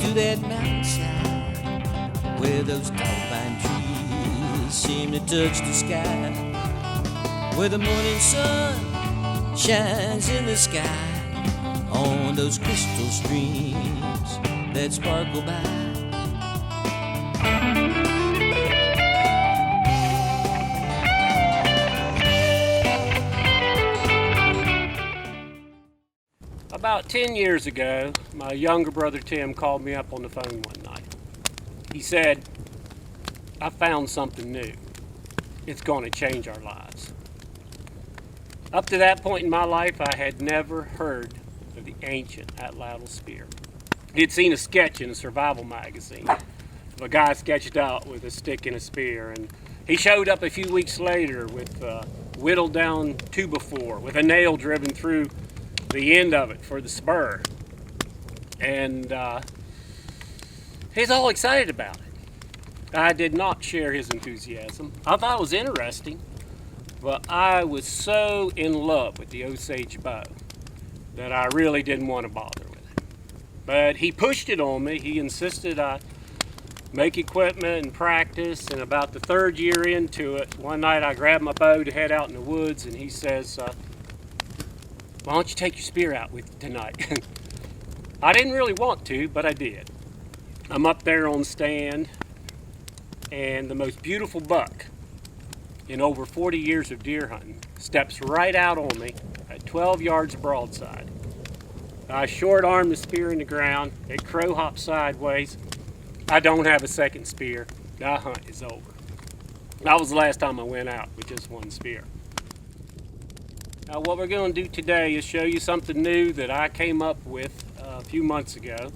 to that mountainside where those tall pine trees seem to touch the sky, where the morning sun shines in the sky on those crystal streams that sparkle by. About 10 years ago, my younger brother Tim called me up on the phone one night. He said, "I found something new. It's going to change our lives." Up to that point in my life, I had never heard of the ancient Atlatl spear. He'd seen a sketch in a survival magazine of a guy sketched out with a stick and a spear, and he showed up a few weeks later with a whittled down 2x4 with a nail driven through the end of it for the spur, and he's all excited about it. I did not share his enthusiasm. I thought it was interesting, but I was so in love with the Osage bow that I really didn't want to bother with it. But he pushed it on me. He insisted I make equipment and practice, and about the third year into it, one night I grabbed my bow to head out in the woods, and he says, "Why don't you take your spear out with you tonight?" I didn't really want to, but I did. I'm up there on stand, and the most beautiful buck in over 40 years of deer hunting steps right out on me at 12 yards broadside. I short arm the spear in the ground. It crow hops sideways. I don't have a second spear. The hunt is over. That was the last time I went out with just one spear. Now what we're going to do today is show you something new that I came up with a few months ago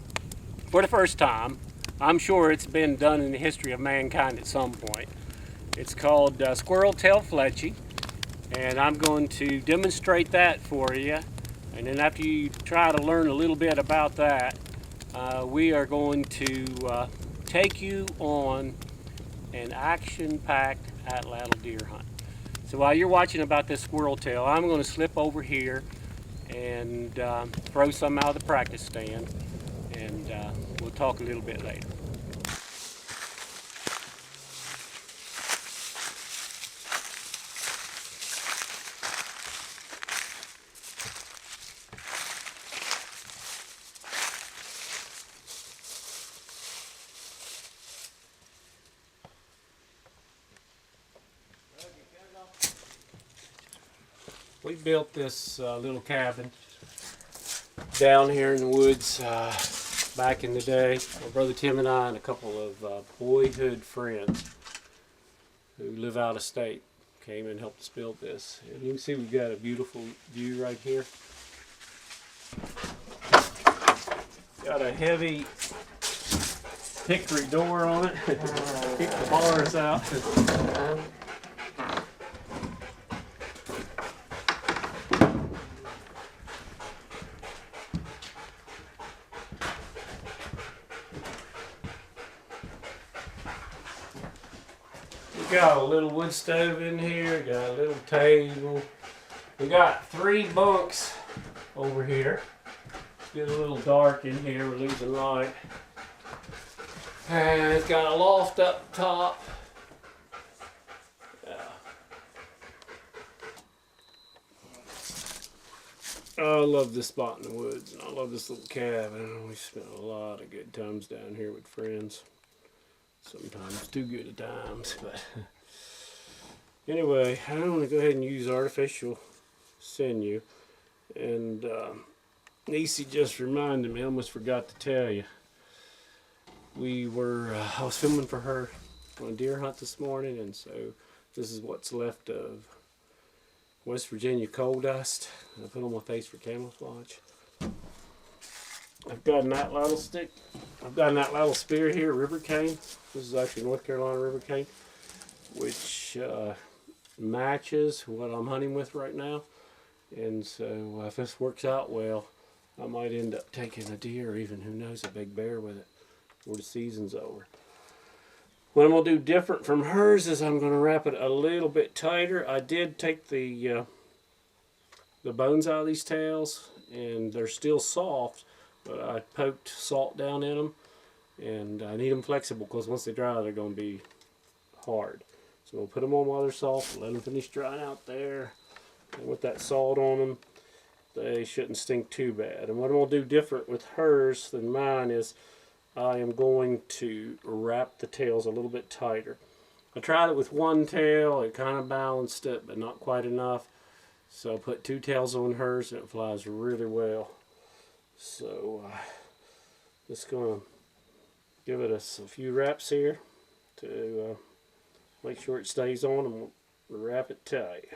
for the first time. I'm sure it's been done in the history of mankind at some point. It's called squirrel tail fletching, and I'm going to demonstrate that for you. And then after you try to learn a little bit about that, we are going to take you on an action-packed Atlatl deer hunt. So while you're watching about this squirrel tail, I'm going to slip over here and throw some out of the practice stand, and we'll talk a little bit later. We built this little cabin down here in the woods back in the day. My brother Tim and I and a couple of boyhood friends who live out of state came and helped us build this. And you can see we've got a beautiful view right here. Got a heavy hickory door on it. Keep the bars out. Got a little wood stove in here, got a little table. We got 3 bunks over here. It's getting a little dark in here, we're losing light. And it's got a loft up top. I love this spot in the woods, and I love this little cabin. We spent a lot of good times down here with friends. Sometimes too good at times, but anyway, I'm going to go ahead and use artificial sinew. And Niecy just reminded me, I almost forgot to tell you. I was filming for her on a deer hunt this morning, and so this is what's left of West Virginia coal dust. I put on my face for camouflage. I've got an Atlatl stick. I've got an Atlatl spear here, river cane. This is actually North Carolina river cane, which matches what I'm hunting with right now. And so if this works out well, I might end up taking a deer, or even, who knows, a big bear with it before the season's over. What I'm going to do different from hers is I'm going to wrap it a little bit tighter. I did take the bones out of these tails, and they're still soft, but I poked salt down in them, And I need them flexible because once they dry, they're going to be hard. So we'll put them on while they're soft, let them finish drying out there. And with that salt on them, they shouldn't stink too bad. And what I'm going to do different with hers than mine is I am going to wrap the tails a little bit tighter. I tried it with one tail, it kind of balanced it, but not quite enough. So I put 2 tails on hers and it flies really well. So just going to give it a few wraps here to make sure it stays on, and we'll wrap it tight.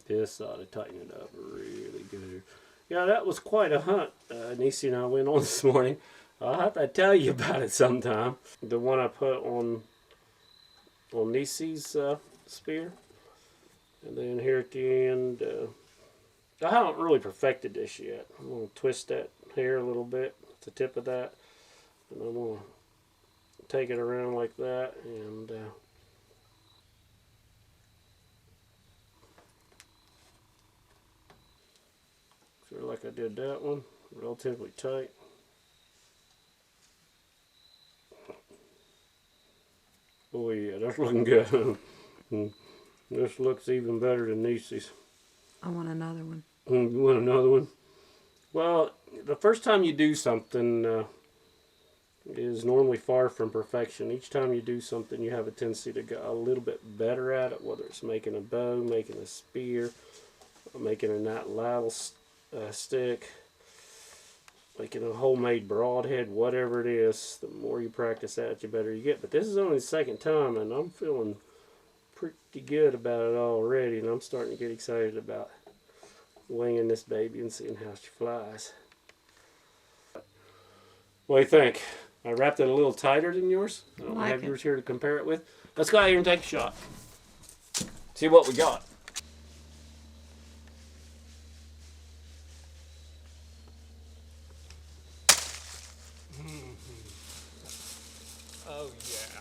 This ought to tighten it up really good. Yeah, that was quite a hunt Niecy and I went on this morning. I'll have to tell you about it sometime. The one I put on Niecy's spear. And then here at the end, I haven't really perfected this yet. I'm going to twist that hair a little bit, the tip of that. And I'm going to take it around like that and sort of like I did that one, relatively tight. Oh yeah, that's looking good. This looks even better than Niecy's. I want another one. You want another one? Well, the first time you do something is normally far from perfection. Each time you do something, you have a tendency to get a little bit better at it, whether it's making a bow, making a spear, making an atlatl stick, making a homemade broadhead, whatever it is. The more you practice that, the better you get. But this is only the second time, and I'm feeling pretty good about it already, and I'm starting to get excited about winging this baby and seeing how she flies. What do you think? I wrapped it a little tighter than yours. I don't have yours here to compare it with. Let's go out here and take a shot. See what we got. Oh yeah.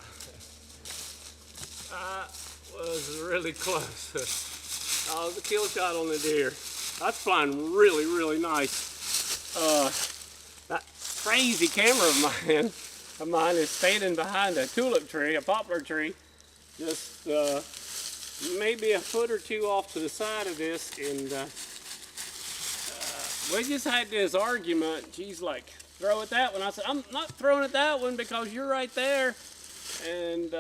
That was really close. Oh, the kill shot on the deer. That's flying really, really nice. That crazy camera of mine is standing behind a tulip tree, a poplar tree, just maybe a foot or two off to the side of this, and we just had this argument. She's like, throw it that one. I said, I'm not throwing it that one because you're right there, and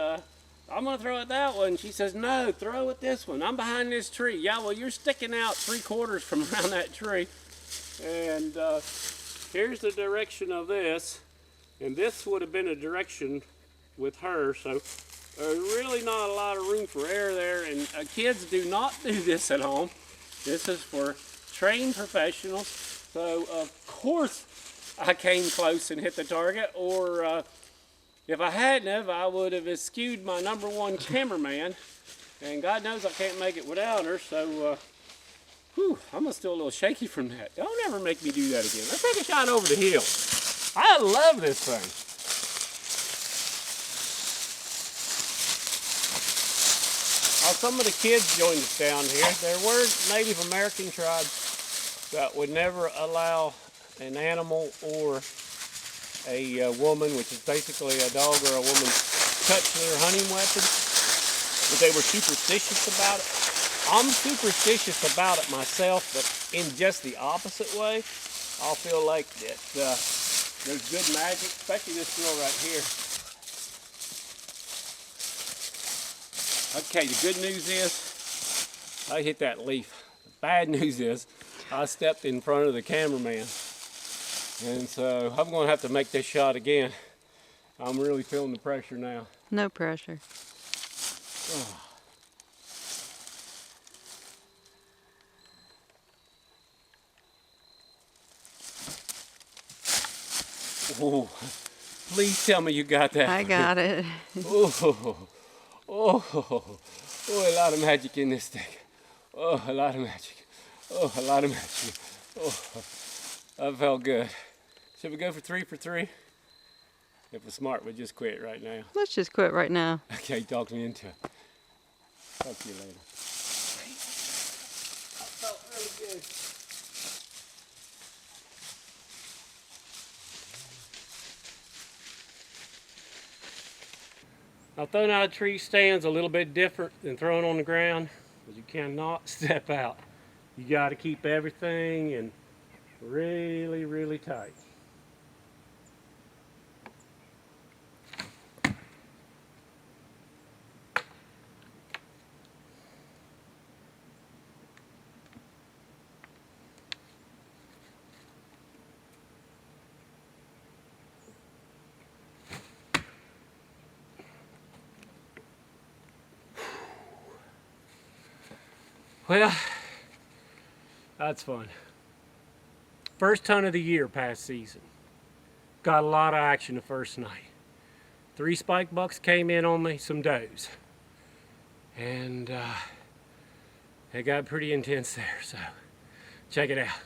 I'm gonna throw it that one. She says, no, throw it this one. I'm behind this tree. Yeah, well, you're sticking out 3/4 from around that tree, and here's the direction of this, and this would have been a direction with her, so there's really not a lot of room for error there, and kids do not do this at home. This is for trained professionals, so of course I came close and hit the target, or if I hadn't have, I would have eschewed my #1 cameraman, and God knows I can't make it without her, so I'm still a little shaky from that. Don't ever make me do that again. Let's take a shot over the hill. I love this thing. Some of the kids joined us down here. There were Native American tribes that would never allow an animal or a woman, which is basically a dog or a woman, touch their hunting weapons. But they were superstitious about it. I'm superstitious about it myself, but in just the opposite way. I feel like that there's good magic, especially this girl right here. Okay, the good news is I hit that leaf. The bad news is I stepped in front of the cameraman. And so I'm going to have to make this shot again. I'm really feeling the pressure now. No pressure. Oh, please tell me you got that. I got it. Oh, a lot of magic in this thing. Oh, a lot of magic. Oh, a lot of magic. Oh, that felt good. Should we go for 3 for 3? If we're smart, we'll just quit right now. Let's just quit right now. Okay, talk me into it. Talk to you later. That felt really good. Now, throwing out a tree stand's a little bit different than throwing on the ground, because you cannot step out. You got to keep everything in really, really tight. Well, that's fun. First hunt of the year past season. Got a lot of action the first night. 3 spike bucks came in on me, some does. And it got pretty intense there, so check it out.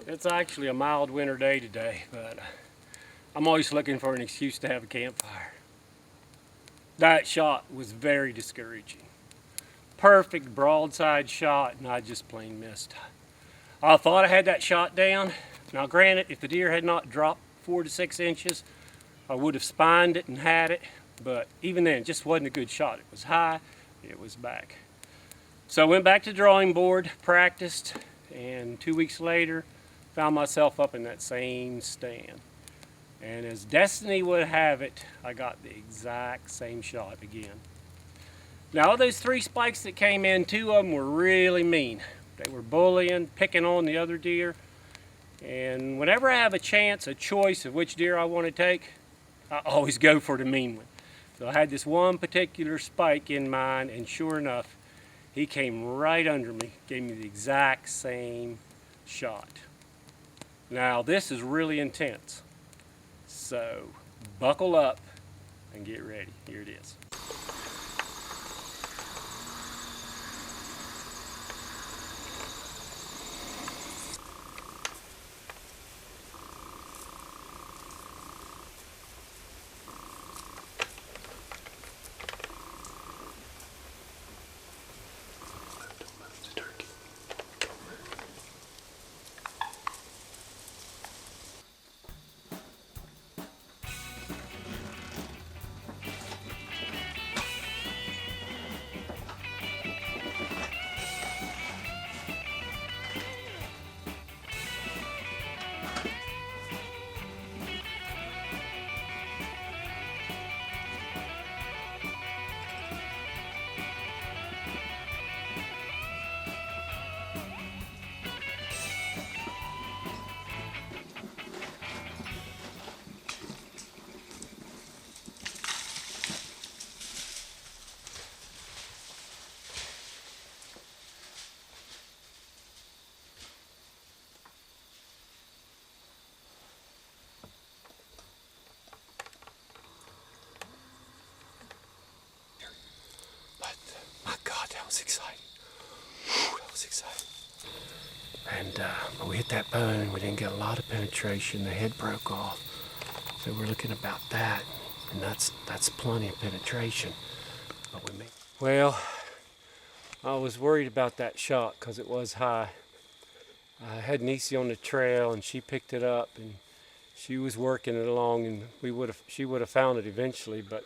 It's actually a mild winter day today, but I'm always looking for an excuse to have a campfire. That shot was very discouraging. Perfect broadside shot, and I just plain missed. I thought I had that shot down. Now granted, if the deer had not dropped 4 to 6 inches, I would have spined it and had it, but even then, it just wasn't a good shot. It was high, it was back. So I went back to the drawing board, practiced, and 2 weeks later, found myself up in that same stand. And as destiny would have it, I got the exact same shot again. Now, of those 3 spikes that came in, 2 of them were really mean. They were bullying, picking on the other deer. And whenever I have a chance, a choice of which deer I want to take, I always go for the mean one. So I had this one particular spike in mind, and sure enough, he came right under me, gave me the exact same shot. Now, this is really intense. So buckle up and get ready. Here it is. That was exciting. Whew, that was exciting. And we hit that bone and we didn't get a lot of penetration. The head broke off. So we're looking about that. And that's plenty of penetration. But we made. Well, I was worried about that shot because it was high. I had Niecy on the trail and she picked it up and she was working it along, and she would have found it eventually, but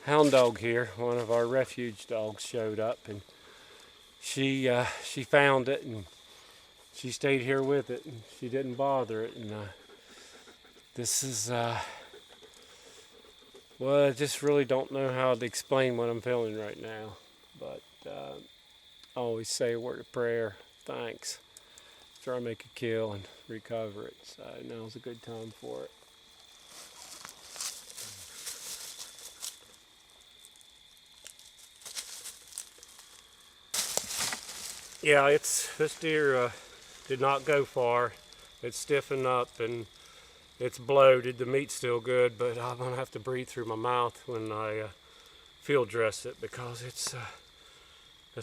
Hound Dog here, one of our refuge dogs, showed up and she found it and she stayed here with it and she didn't bother it. And this is well, I just really don't know how to explain what I'm feeling right now, but I always say a word of prayer, thanks, try to make a kill and recover it. So now's a good time for it. Yeah, this deer did not go far. It's stiffened up and it's bloated. The meat's still good, but I'm gonna have to breathe through my mouth when I field dress it because it's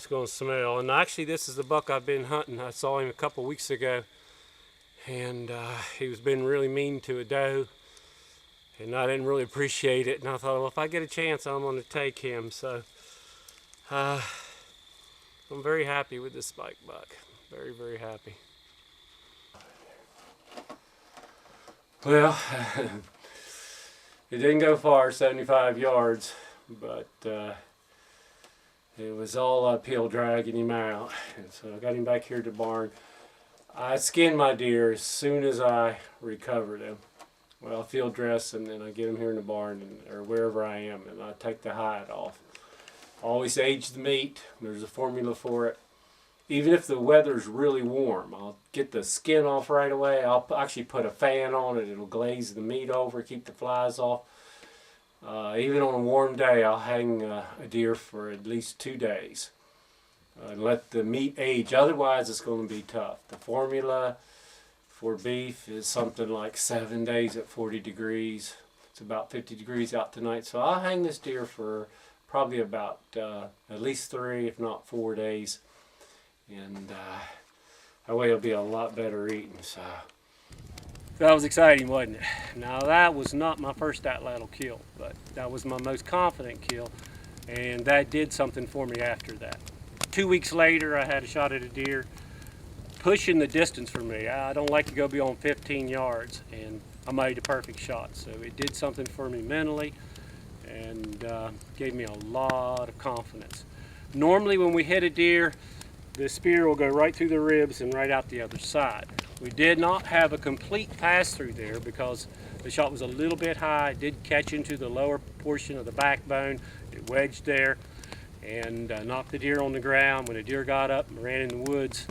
gonna smell. And actually, this is the buck I've been hunting. I saw him a couple weeks ago, and he was being really mean to a doe, and I didn't really appreciate it. And I thought, well, if I get a chance, I'm gonna take him. So I'm very happy with this spike buck. Very, very happy. Well, it didn't go far, 75 yards, but it was all uphill dragging him out. And so I got him back here at the barn. I skinned my deer as soon as I recovered him. Well, I field dress and then I get him here in the barn or wherever I am, and I take the hide off. Always age the meat. There's a formula for it. Even if the weather's really warm, I'll get the skin off right away. I'll actually put a fan on it. It'll glaze the meat over, keep the flies off. Even on a warm day, I'll hang a deer for at least 2 days and let the meat age. Otherwise, it's going to be tough. The formula for beef is something like 7 days at 40 degrees. It's about 50 degrees out tonight. So I'll hang this deer for probably about at least 3, if not 4 days. And that way it'll be a lot better eating. So that was exciting, wasn't it? Now that was not my first Atlatl kill, but that was my most confident kill, and that did something for me after that. 2 weeks later, I had a shot at a deer pushing the distance for me. I don't like to go beyond 15 yards, and I made a perfect shot. So it did something for me mentally, and gave me a lot of confidence. Normally when we hit a deer, the spear will go right through the ribs and right out the other side. We did not have a complete pass through there because the shot was a little bit high. It did catch into the lower portion of the backbone. It wedged there and knocked the deer on the ground. When the deer got up and ran in the woods,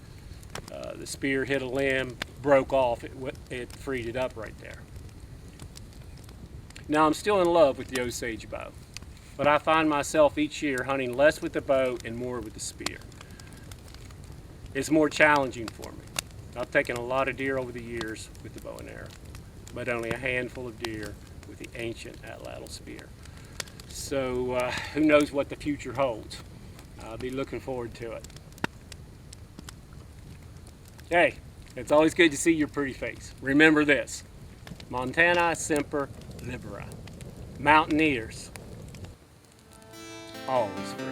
the spear hit a limb, broke off. It freed it up right there. Now I'm still in love with the Osage bow, but I find myself each year hunting less with the bow and more with the spear. It's more challenging for me. I've taken a lot of deer over the years with the bow and arrow, but only a handful of deer with the ancient Atlatl spear. So who knows what the future holds. I'll be looking forward to it. Hey, it's always good to see your pretty face. Remember this: Montana Semper Libera. Mountaineers, always free.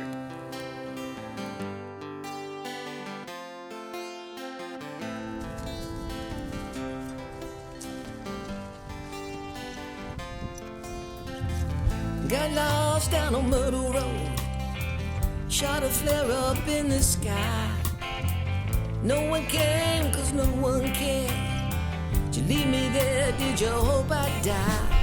Got lost down a Myrtle Road, shot a flare up in the sky. No one came 'cause no one cared. Did you leave me there? Did you hope I'd die?